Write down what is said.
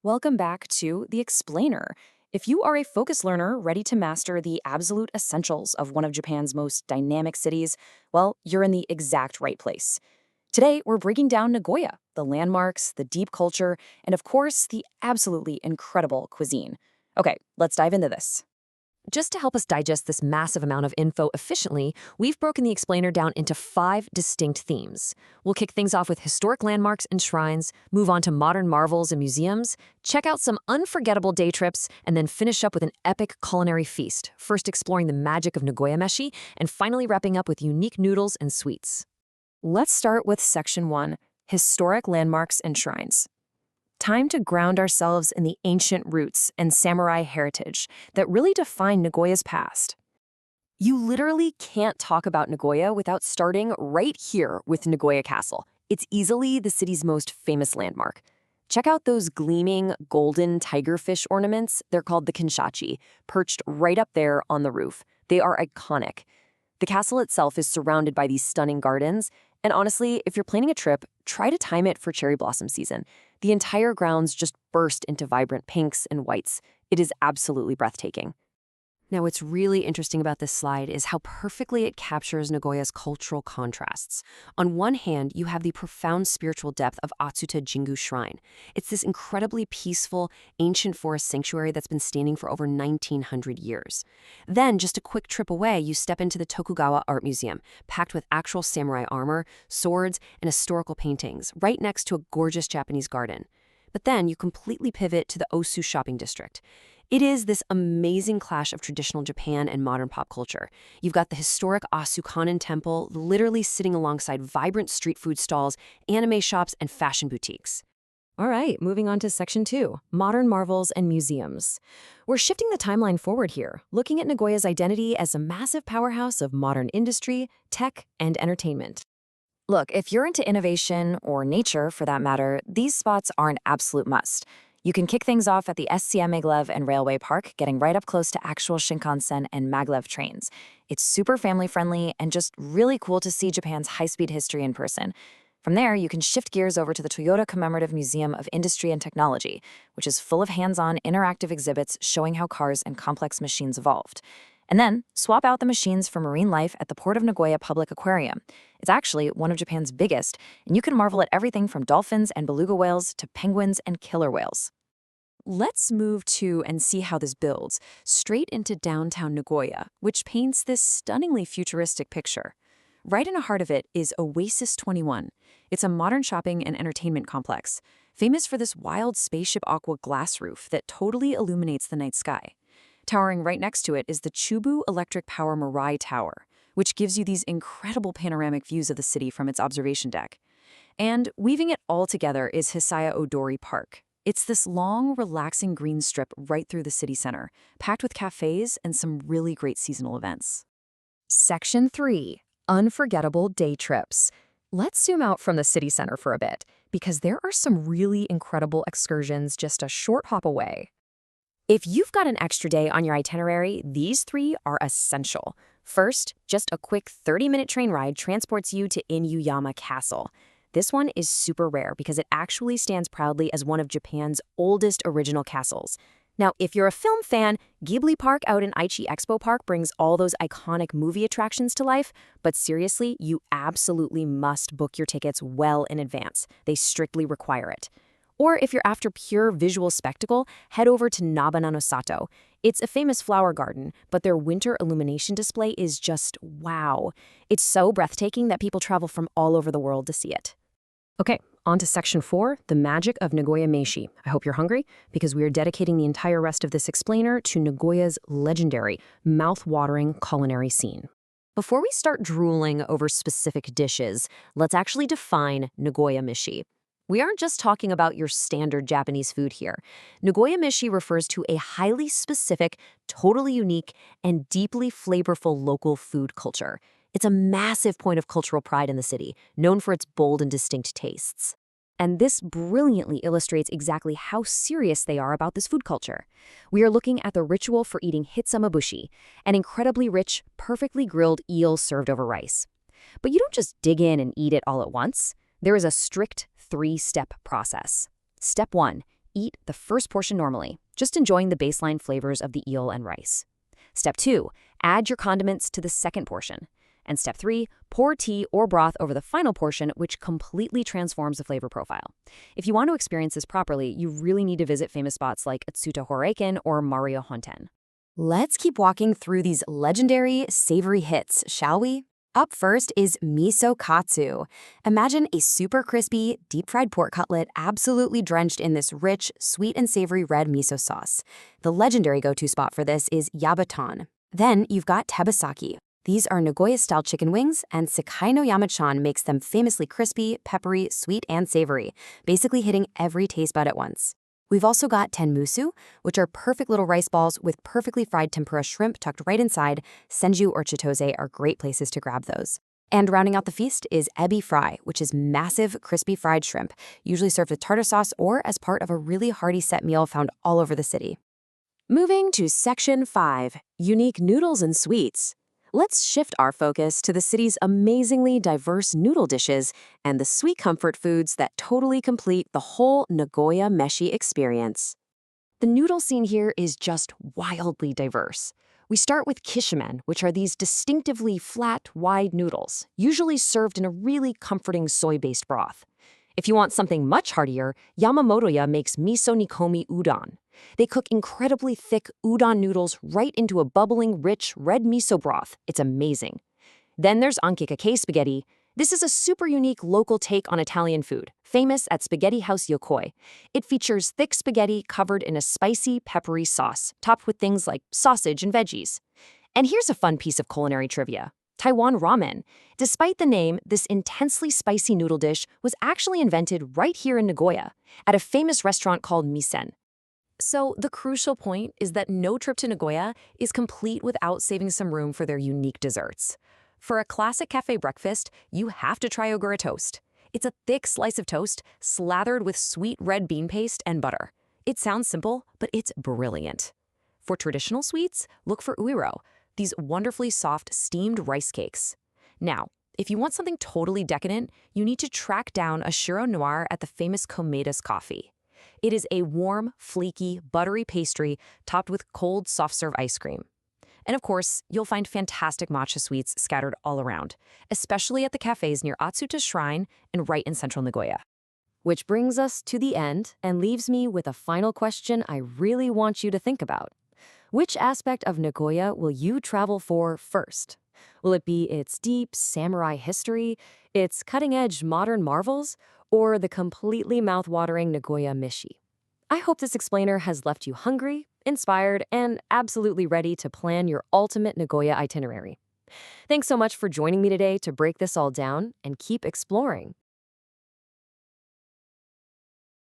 Welcome back to The Explainer. If you are a focus learner ready to master the absolute essentials of one of Japan's most dynamic cities, well, you're in the exact right place. Today, we're breaking down Nagoya, the landmarks, the deep culture, and of course, the absolutely incredible cuisine. Okay, let's dive into this. Just to help us digest this massive amount of info efficiently, we've broken the explainer down into 5 distinct themes. We'll kick things off with historic landmarks and shrines, move on to modern marvels and museums, check out some unforgettable day trips, and then finish up with an epic culinary feast, first exploring the magic of Nagoya meshi, and finally wrapping up with unique noodles and sweets. Let's start with Section 1, Historic Landmarks and Shrines. Time to ground ourselves in the ancient roots and samurai heritage that really define Nagoya's past. You literally can't talk about Nagoya without starting right here with Nagoya Castle. It's easily the city's most famous landmark. Check out those gleaming golden tigerfish ornaments. They're called the kinshachi, perched right up there on the roof. They are iconic. The castle itself is surrounded by these stunning gardens, and honestly, if you're planning a trip, try to time it for cherry blossom season. The entire grounds just burst into vibrant pinks and whites. It is absolutely breathtaking. Now, what's really interesting about this slide is how perfectly it captures Nagoya's cultural contrasts. On one hand, you have the profound spiritual depth of Atsuta Jingu Shrine. It's this incredibly peaceful, ancient forest sanctuary that's been standing for over 1,900 years. Then, just a quick trip away, you step into the Tokugawa Art Museum, packed with actual samurai armor, swords, and historical paintings, right next to a gorgeous Japanese garden. But then you completely pivot to the Osu shopping district. It is this amazing clash of traditional Japan and modern pop culture. You've got the historic Asukanon Temple literally sitting alongside vibrant street food stalls, anime shops, and fashion boutiques. All right, moving on to Section 2, Modern Marvels and Museums. We're shifting the timeline forward here, looking at Nagoya's identity as a massive powerhouse of modern industry, tech, and entertainment. Look, if you're into innovation, or nature for that matter, these spots are an absolute must. You can kick things off at the SCM Maglev and Railway Park, getting right up close to actual Shinkansen and Maglev trains. It's super family-friendly and just really cool to see Japan's high-speed history in person. From there, you can shift gears over to the Toyota Commemorative Museum of Industry and Technology, which is full of hands-on interactive exhibits showing how cars and complex machines evolved. And then, swap out the machines for marine life at the Port of Nagoya Public Aquarium. It's actually one of Japan's biggest, and you can marvel at everything from dolphins and beluga whales to penguins and killer whales. Let's move to and see how this builds, straight into downtown Nagoya, which paints this stunningly futuristic picture. Right in the heart of it is Oasis 21. It's a modern shopping and entertainment complex, famous for this wild spaceship aqua glass roof that totally illuminates the night sky. Towering right next to it is the Chubu Electric Power Mirai Tower, which gives you these incredible panoramic views of the city from its observation deck. And weaving it all together is Hisaya Odori Park. It's this long, relaxing green strip right through the city center, packed with cafes and some really great seasonal events. Section 3, Unforgettable Day Trips. Let's zoom out from the city center for a bit, because there are some really incredible excursions just a short hop away. If you've got an extra day on your itinerary, these 3 are essential. First, just a quick 30-minute train ride transports you to Inuyama Castle. This one is super rare because it actually stands proudly as one of Japan's oldest original castles. Now, if you're a film fan, Ghibli Park out in Aichi Expo Park brings all those iconic movie attractions to life, but seriously, you absolutely must book your tickets well in advance. They strictly require it. Or if you're after pure visual spectacle, head over to Nabanano-Sato. It's a famous flower garden, but their winter illumination display is just wow. It's so breathtaking that people travel from all over the world to see it. Okay, on to Section 4, the magic of Nagoya Meshi. I hope you're hungry, because we are dedicating the entire rest of this explainer to Nagoya's legendary, mouth-watering culinary scene. Before we start drooling over specific dishes, let's actually define Nagoya Meshi. We aren't just talking about your standard Japanese food here. Nagoya Meshi refers to a highly specific, totally unique, and deeply flavorful local food culture. It's a massive point of cultural pride in the city, known for its bold and distinct tastes. And this brilliantly illustrates exactly how serious they are about this food culture. We are looking at the ritual for eating hitsamabushi, an incredibly rich, perfectly grilled eel served over rice. But you don't just dig in and eat it all at once. There is a strict 3-step process. Step 1. eat the first portion normally, just enjoying the baseline flavors of the eel and rice. Step 2, add your condiments to the second portion. And step 3, pour tea or broth over the final portion, which completely transforms the flavor profile. If you want to experience this properly, you really need to visit famous spots like Atsuta Horeiken or Mario Honten. Let's keep walking through these legendary savory hits, shall we? Up first is miso katsu. Imagine a super crispy, deep-fried pork cutlet absolutely drenched in this rich, sweet and savory red miso sauce. The legendary go-to spot for this is Yabaton. Then you've got tebasaki. These are Nagoya-style chicken wings, and Sekai no Yamachan makes them famously crispy, peppery, sweet, and savory, basically hitting every taste bud at once. We've also got tenmusu, which are perfect little rice balls with perfectly fried tempura shrimp tucked right inside. Senju or chitose are great places to grab those. And rounding out the feast is ebi fry, which is massive, crispy fried shrimp, usually served with tartar sauce or as part of a really hearty set meal found all over the city. Moving to Section 5, Unique Noodles and Sweets. Let's shift our focus to the city's amazingly diverse noodle dishes and the sweet comfort foods that totally complete the whole Nagoya meshi experience. The noodle scene here is just wildly diverse. We start with kishimen, which are these distinctively flat, wide noodles, usually served in a really comforting soy-based broth. If you want something much heartier, Yamamotoya makes miso nikomi udon. They cook incredibly thick udon noodles right into a bubbling, rich, red miso broth. It's amazing. Then there's ankikake spaghetti. This is a super unique local take on Italian food, famous at Spaghetti House Yokoi. It features thick spaghetti covered in a spicy, peppery sauce, topped with things like sausage and veggies. And here's a fun piece of culinary trivia. Taiwan ramen. Despite the name, this intensely spicy noodle dish was actually invented right here in Nagoya, at a famous restaurant called Misen. So the crucial point is that no trip to Nagoya is complete without saving some room for their unique desserts. For a classic cafe breakfast, you have to try ogura toast. It's a thick slice of toast slathered with sweet red bean paste and butter. It sounds simple, but it's brilliant. For traditional sweets, look for uiro, these wonderfully soft steamed rice cakes. Now, if you want something totally decadent, you need to track down a Shiro Noir at the famous Komeda's coffee. It is a warm, flaky, buttery pastry topped with cold, soft-serve ice cream. And of course, you'll find fantastic matcha sweets scattered all around, especially at the cafes near Atsuta Shrine and right in central Nagoya. Which brings us to the end and leaves me with a final question I really want you to think about. Which aspect of Nagoya will you travel for first? Will it be its deep samurai history, its cutting-edge modern marvels, or the completely mouth-watering Nagoya meshi? I hope this explainer has left you hungry, inspired, and absolutely ready to plan your ultimate Nagoya itinerary. Thanks so much for joining me today to break this all down and keep exploring.